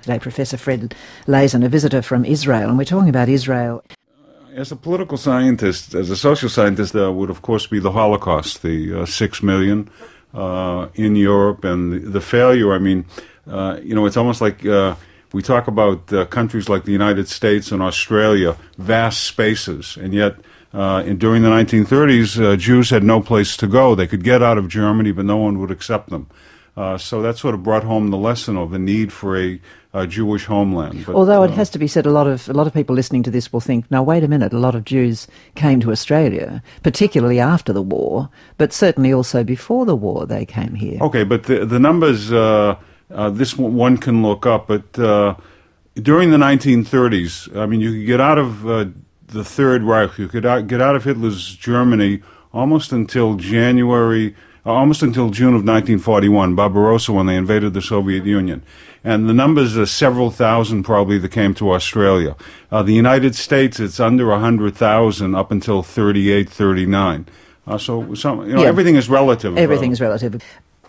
Today, Professor Fred Lazen, a visitor from Israel, and we're talking about Israel. As a political scientist, as a social scientist, would of course be the Holocaust, the 6 million in Europe, and the failure. I mean, it's almost like we talk about countries like the United States and Australia, vast spaces, and yet during the 1930s, Jews had no place to go. They could get out of Germany, but no one would accept them. So that sort of brought home the lesson of the need for a Jewish homeland. But, although it has to be said, a lot of people listening to this will think, now wait a minute, a lot of Jews came to Australia, particularly after the war, but certainly also before the war they came here. Okay, but the numbers, this one can look up, but during the 1930s, I mean, you could get out of the Third Reich, you could get out of Hitler's Germany almost until June of 1941, Barbarossa, when they invaded the Soviet Union. And the numbers are several thousand probably that came to Australia. The United States, it's under 100,000 up until 38, 39. Everything is relative. Everything is relative.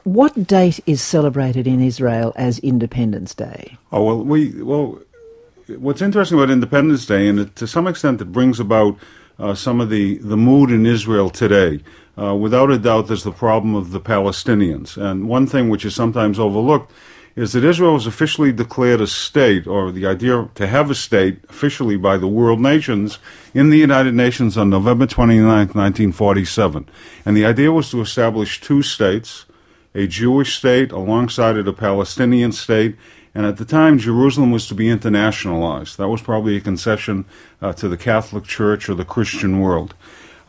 What date is celebrated in Israel as Independence Day? What's interesting about Independence Day, and to some extent it brings about some of the mood in Israel today. Without a doubt, there's the problem of the Palestinians. And one thing which is sometimes overlooked is that Israel was officially declared a state, or the idea to have a state officially by the world nations in the United Nations on November 29, 1947. And the idea was to establish two states, a Jewish state alongside of a Palestinian state. And at the time, Jerusalem was to be internationalized. That was probably a concession to the Catholic Church or the Christian world.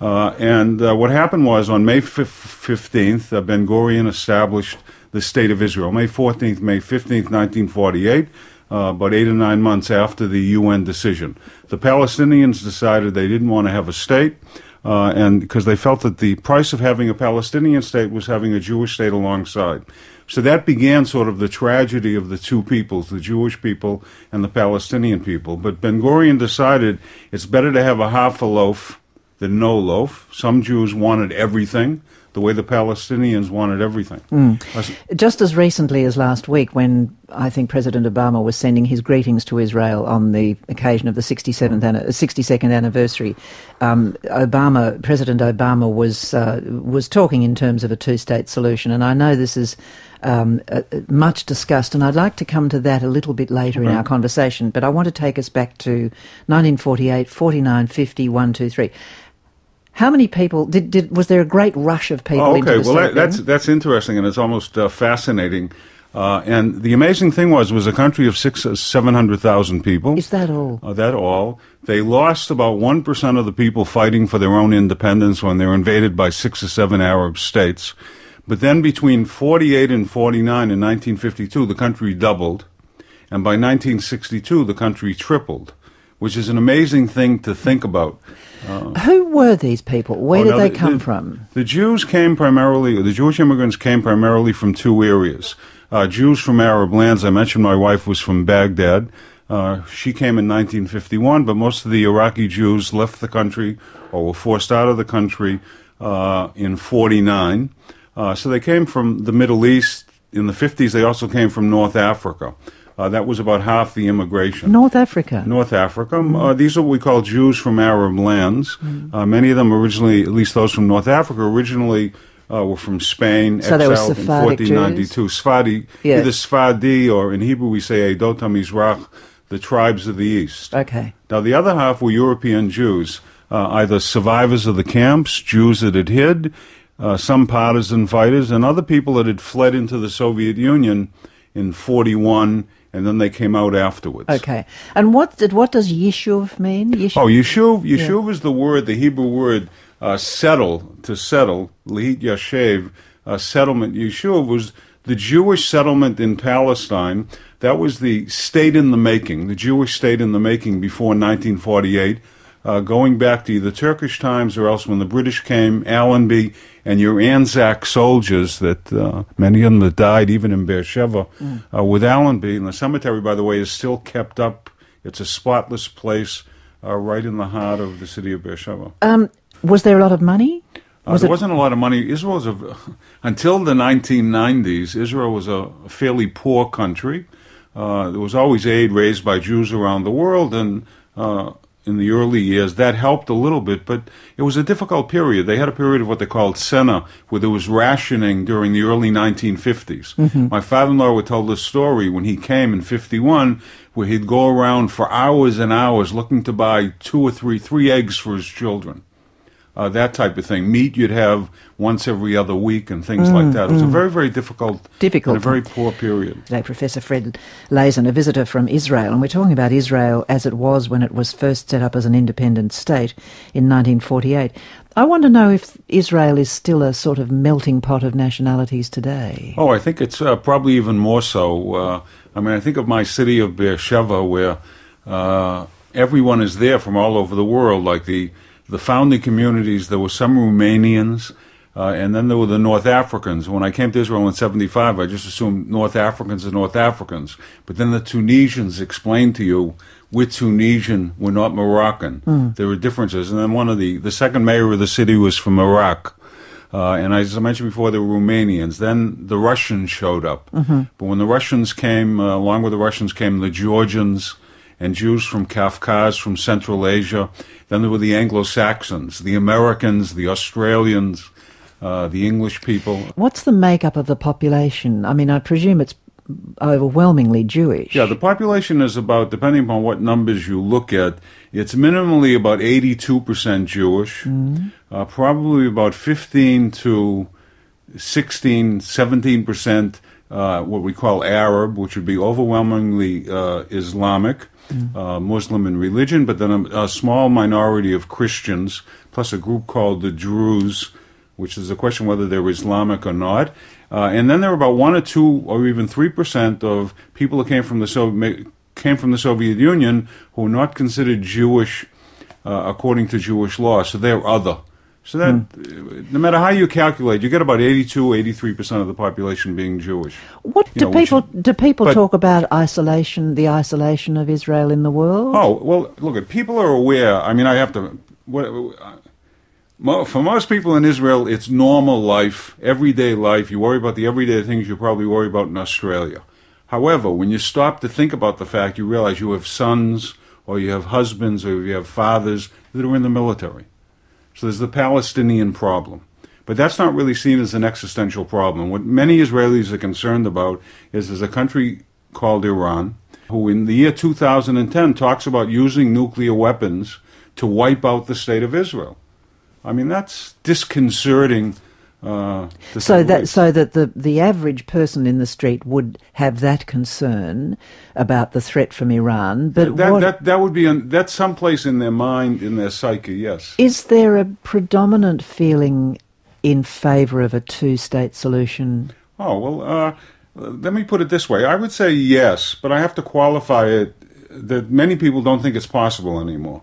What happened was, on May 15th, Ben-Gurion established the State of Israel. May 14th, May 15th, 1948, about 8 or 9 months after the UN decision. The Palestinians decided they didn't want to have a state, and because they felt that the price of having a Palestinian state was having a Jewish state alongside. So that began sort of the tragedy of the two peoples, the Jewish people and the Palestinian people. But Ben-Gurion decided it's better to have a half a loaf than no loaf. Some Jews wanted everything, the way the Palestinians wanted everything. Just as recently as last week, when I think President Obama was sending his greetings to Israel on the occasion of the 62nd anniversary, President Obama was talking in terms of a two-state solution, and I know this is much discussed, and I'd like to come to that a little bit later in our conversation, but I want to take us back to 1948, 49, 50, 1, 2, 3. How many people was there a great rush of people into the state? That's interesting, and it's almost fascinating. And the amazing thing was a country of 700,000 people. Is that all? That all. They lost about 1% of the people fighting for their own independence when they were invaded by 6 or 7 Arab states. But then between 48 and 49 in 1952, the country doubled. And by 1962, the country tripled, which is an amazing thing to think about. Who were these people? Where did they come from? The Jews came primarily, the Jewish immigrants came primarily from two areas. Jews from Arab lands. I mentioned my wife was from Baghdad. She came in 1951, but most of the Iraqi Jews left the country or were forced out of the country in 49. So they came from the Middle East. In the 50s, they also came from North Africa. That was about half the immigration. North Africa? North Africa. These are what we call Jews from Arab lands. Many of them originally, at least those from North Africa, originally were from Spain, so exiled in 1492. Sfadi, either Sfadi or in Hebrew we say Edot HaMizrach, the tribes of the East. Okay. Now the other half were European Jews, either survivors of the camps, Jews that had hid, some partisan fighters, and other people that had fled into the Soviet Union in 41, and then they came out afterwards. Okay. And what does Yishuv mean? Yishuv is the word, the Hebrew word, settle, to settle, lihit yashev, settlement. Yishuv was the Jewish settlement in Palestine. That was the state in the making, the Jewish state in the making before 1948, going back to either Turkish times or else when the British came, Allenby, and your Anzac soldiers that many of them that died even in Beersheba with Allenby. And the cemetery, by the way, is still kept up. It's a spotless place right in the heart of the city of Beersheba. Was there a lot of money? There wasn't a lot of money. Israel was until the 1990s, Israel was a fairly poor country. There was always aid raised by Jews around the world, and in the early years that helped a little bit, but it was a difficult period. They had a period of what they called Sena, where there was rationing during the early 1950s. My father-in-law would tell this story when he came in 51, where he'd go around for hours and hours looking to buy three eggs for his children. That type of thing. Meat you'd have once every other week and things like that. It was a very, very difficult and a very poor period. Today, Professor Fred Lazen, a visitor from Israel, and we're talking about Israel as it was when it was first set up as an independent state in 1948. I want to know if Israel is still a sort of melting pot of nationalities today. Oh, I think it's probably even more so. I think of my city of Beersheba, where everyone is there from all over the world, like the founding communities. There were some Romanians, and then there were the North Africans. When I came to Israel in 75, I just assumed North Africans are North Africans. But then the Tunisians explained to you, we're Tunisian, we're not Moroccan. There were differences. And then the second mayor of the city was from Iraq. And as I mentioned before, there were Romanians. Then the Russians showed up. But when the Russians came, along with the Russians came the Georgians, and Jews from Kafkaz, from Central Asia. Then there were the Anglo-Saxons, the Americans, the Australians, the English people. What's the makeup of the population? I mean, I presume it's overwhelmingly Jewish. Yeah, the population is about, depending upon what numbers you look at, it's minimally about 82% Jewish, probably about 15 to 16, 17% what we call Arab, which would be overwhelmingly Islamic. Muslim in religion, but then a small minority of Christians, plus a group called the Druze, which is a question whether they're Islamic or not. And then there were about 1 or 2 or even 3% of people who came from the Soviet Union who were not considered Jewish according to Jewish law, so they're other. So that, no matter how you calculate, you get about 83% of the population being Jewish. What do people talk about isolation, the isolation of Israel in the world? Oh, well, look, people are aware. I mean, for most people in Israel, it's normal life, everyday life. You worry about the everyday things you probably worry about in Australia. However, when you stop to think about the fact, you realize you have sons, or you have husbands, or you have fathers that are in the military. So there's the Palestinian problem. But that's not really seen as an existential problem. What many Israelis are concerned about is there's a country called Iran, who in the year 2010 talks about using nuclear weapons to wipe out the state of Israel. I mean, that's disconcerting. So that the average person in the street would have that concern about the threat from Iran, but that would be that's someplace in their mind, in their psyche. Yes. Is there a predominant feeling in favour of a two-state solution? Oh well, let me put it this way. I would say yes, but I have to qualify it that many people don't think it's possible anymore.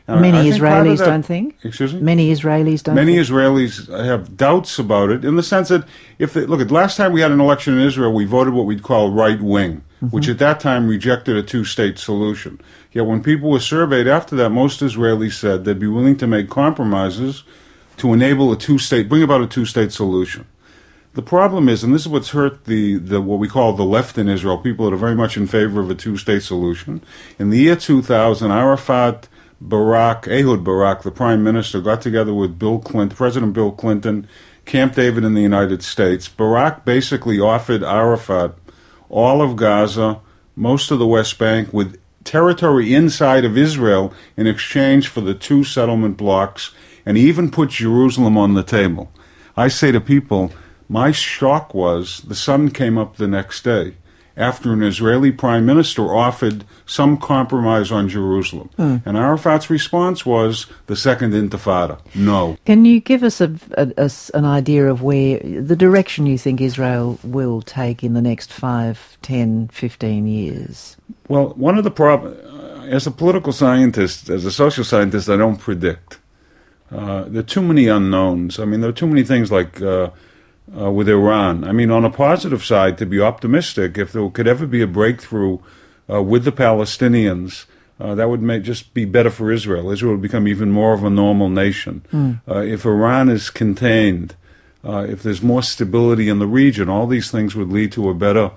Many Israelis don't think? Excuse me? Many Israelis don't think? Many Israelis have doubts about it in the sense that last time we had an election in Israel, we voted what we'd call right-wing, which at that time rejected a two-state solution. Yet when people were surveyed after that, most Israelis said they'd be willing to make compromises to enable bring about a two-state solution. The problem is, and this is what's hurt the what we call the left in Israel, people that are very much in favor of a two-state solution. In the year 2000, Ehud Barak, the prime minister, got together with President Bill Clinton, Camp David in the United States. Barak basically offered Arafat all of Gaza, most of the West Bank, with territory inside of Israel in exchange for the 2 settlement blocks, and he even put Jerusalem on the table. I say to people, my shock was the sun came up the next day after an Israeli prime minister offered some compromise on Jerusalem. And Arafat's response was the Second Intifada. No. Can you give us an idea of where the direction you think Israel will take in the next 5, 10, 15 years? Well, one of the problems, as a political scientist, as a social scientist, I don't predict. There are too many unknowns. I mean, there are too many things like with Iran. I mean, on a positive side, to be optimistic, if there could ever be a breakthrough with the Palestinians, that would just be better for Israel. Israel would become even more of a normal nation. If Iran is contained, if there's more stability in the region, all these things would lead to a better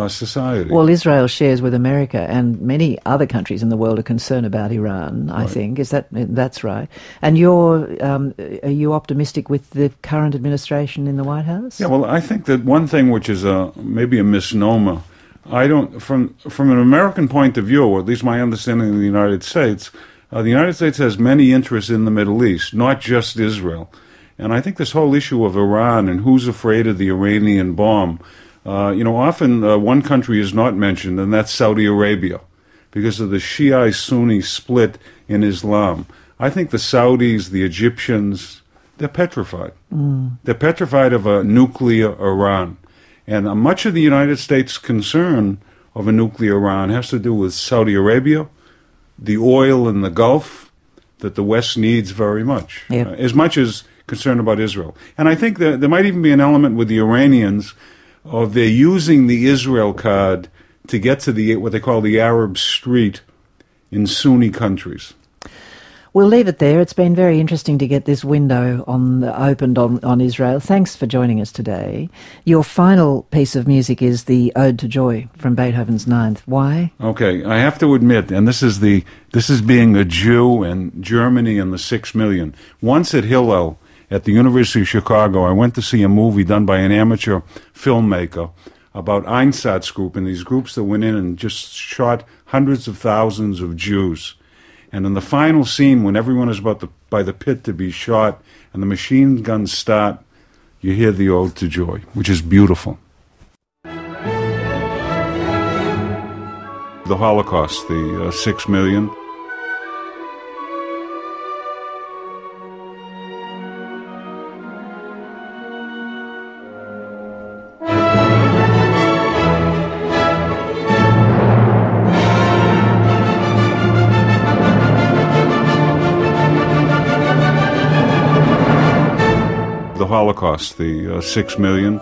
society. Well, Israel shares with America and many other countries in the world a concern about Iran, I think. That's right? And are you optimistic with the current administration in the White House? Yeah, well, I think that one thing which is maybe a misnomer, from an American point of view, or at least my understanding of the United States has many interests in the Middle East, not just Israel. And I think this whole issue of Iran and who's afraid of the Iranian bomb, often one country is not mentioned, and that's Saudi Arabia, because of the Shia-Sunni split in Islam. I think the Saudis, the Egyptians, they're petrified. They're petrified of a nuclear Iran. And much of the United States' concern of a nuclear Iran has to do with Saudi Arabia, the oil in the Gulf that the West needs very much, as much as concern about Israel. And I think there might even be an element with the Iranians of they're using the Israel card to get to what they call the Arab Street in Sunni countries. We'll leave it there. It's been very interesting to get this window opened on Israel. Thanks for joining us today. Your final piece of music is the Ode to Joy from Beethoven's Ninth. Why? Okay, I have to admit, and this is being a Jew and Germany and the 6 million. Once at Hillel, at the University of Chicago, I went to see a movie done by an amateur filmmaker about Einsatzgruppen, and these groups that went in and just shot hundreds of thousands of Jews. And in the final scene, when everyone is by the pit to be shot and the machine guns start, you hear the Ode to Joy, which is beautiful. The Holocaust, the 6 million. The Holocaust, the 6 million.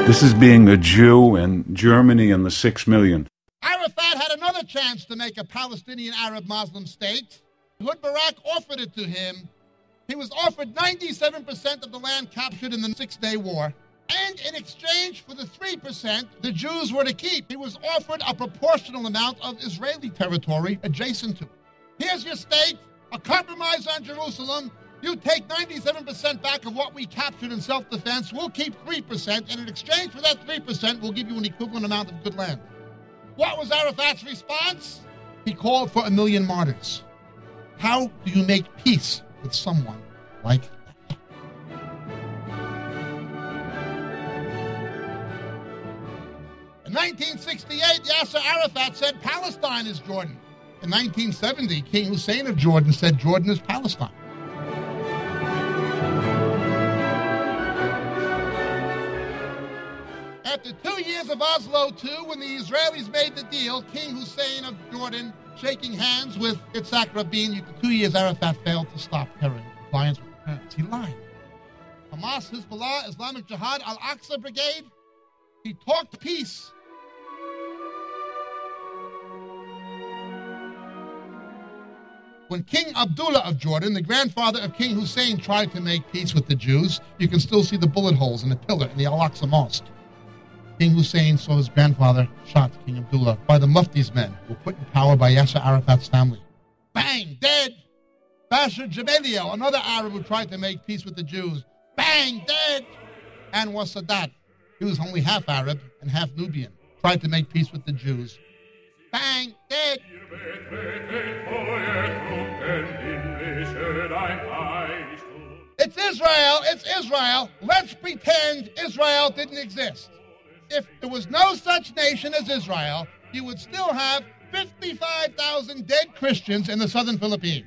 This is being a Jew and Germany and the 6 million. Arafat had another chance to make a Palestinian Arab Muslim state. Barak offered it to him. He was offered 97% of the land captured in the Six-Day War. And in exchange for the 3% the Jews were to keep, he was offered a proportional amount of Israeli territory adjacent to it. Here's your state, a compromise on Jerusalem. You take 97% back of what we captured in self-defense. We'll keep 3%, and in exchange for that 3%, we'll give you an equivalent amount of good land. What was Arafat's response? He called for 1 million martyrs. How do you make peace with someone like that? In 1968, Yasser Arafat said Palestine is Jordan. In 1970, King Hussein of Jordan said Jordan is Palestine. After 2 years of Oslo II, when the Israelis made the deal, King Hussein of Jordan shaking hands with Yitzhak Rabin, 2 years Arafat failed to stop terror compliance with the terms. He lied. Hamas, Hezbollah, Islamic Jihad, Al-Aqsa Brigade, he talked peace. When King Abdullah of Jordan, the grandfather of King Hussein, tried to make peace with the Jews, you can still see the bullet holes in the pillar in the Al-Aqsa Mosque. King Hussein saw his grandfather shot King Abdullah by the Mufti's men, who were put in power by Yasser Arafat's family. Bang, dead. Bashar Gemayel, another Arab who tried to make peace with the Jews. Bang, dead. Anwar Sadat, he was only half Arab and half Nubian, tried to make peace with the Jews. Bang, dead. It's Israel, it's Israel. Let's pretend Israel didn't exist. If there was no such nation as Israel, you would still have 55,000 dead Christians in the southern Philippines.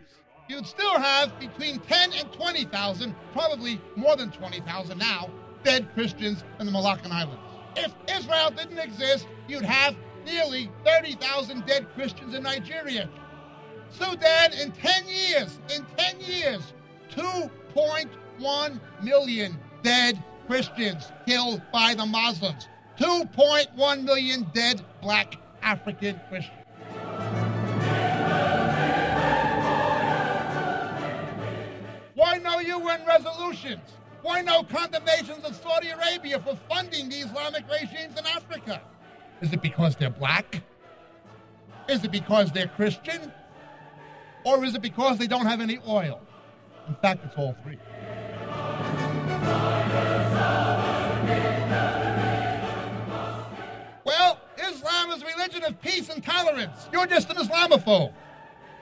You'd still have between 10 and 20,000, probably more than 20,000 now, dead Christians in the Malaccan Islands. If Israel didn't exist, you'd have nearly 30,000 dead Christians in Nigeria. Sudan, in 10 years, 2.1 million dead Christians killed by the Muslims. 2.1 million dead black African Christians. Why no UN resolutions? Why no condemnations of Saudi Arabia for funding the Islamic regimes in Africa? Is it because they're black? Is it because they're Christian? Or is it because they don't have any oil? In fact, it's all three. Well, Islam is a religion of peace and tolerance. You're just an Islamophobe.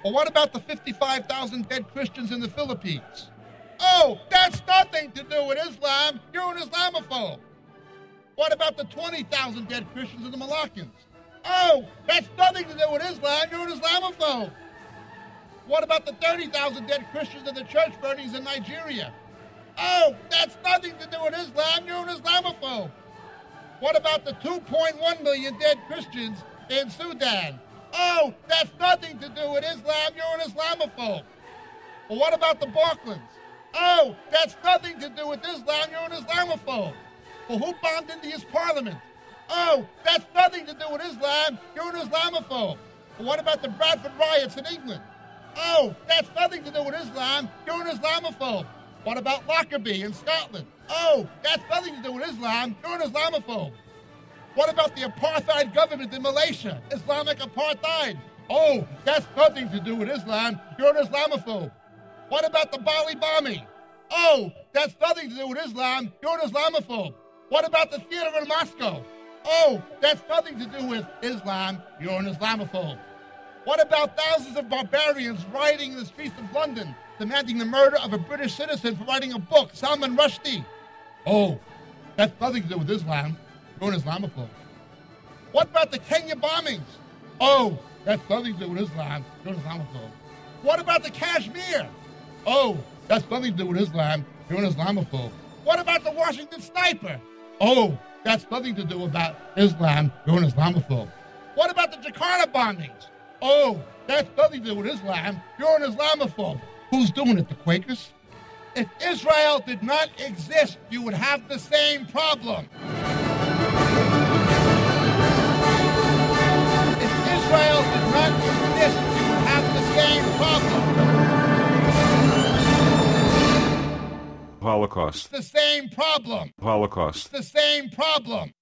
Well, what about the 55,000 dead Christians in the Philippines? Oh, that's nothing to do with Islam. You're an Islamophobe. What about the 20,000 dead Christians in the Moluccans? Oh, that's nothing to do with Islam. You're an Islamophobe. What about the 30,000 dead Christians in the church burnings in Nigeria? Oh, that's nothing to do with Islam. You're an Islamophobe. What about the 2.1 million dead Christians in Sudan? Oh, that's nothing to do with Islam. You're an Islamophobe. Well, what about the Balkans? Oh, that's nothing to do with Islam. You're an Islamophobe. Well, who bombed India's parliament? Oh, that's nothing to do with Islam. You're an Islamophobe. Well, what about the Bradford riots in England? Oh, that's nothing to do with Islam. You're an Islamophobe. What about Lockerbie in Scotland? Oh, that's nothing to do with Islam. You're an Islamophobe. What about the apartheid government in Malaysia? Islamic apartheid. Oh, that's nothing to do with Islam. You're an Islamophobe. What about the Bali bombing? Oh, that's nothing to do with Islam. You're an Islamophobe. What about the theater in Moscow? Oh, that's nothing to do with Islam. You're an Islamophobe. What about thousands of barbarians rioting in the streets of London, demanding the murder of a British citizen for writing a book, Salman Rushdie? Oh, that's nothing to do with Islam. You're an Islamophobe. What about the Kenya bombings? Oh, that's nothing to do with Islam. You're an Islamophobe. What about the Kashmir? Oh, that's nothing to do with Islam. You're an Islamophobe. What about the Washington sniper? Oh, that's nothing to do about Islam. You're an Islamophobe. What about the Jakarta bombings? Oh, that's nothing to do with Islam. You're an Islamophobe. Who's doing it, the Quakers? If Israel did not exist, you would have the same problem. If Israel did not exist, you would have the same problem. Holocaust. The same problem. Holocaust. The same problem.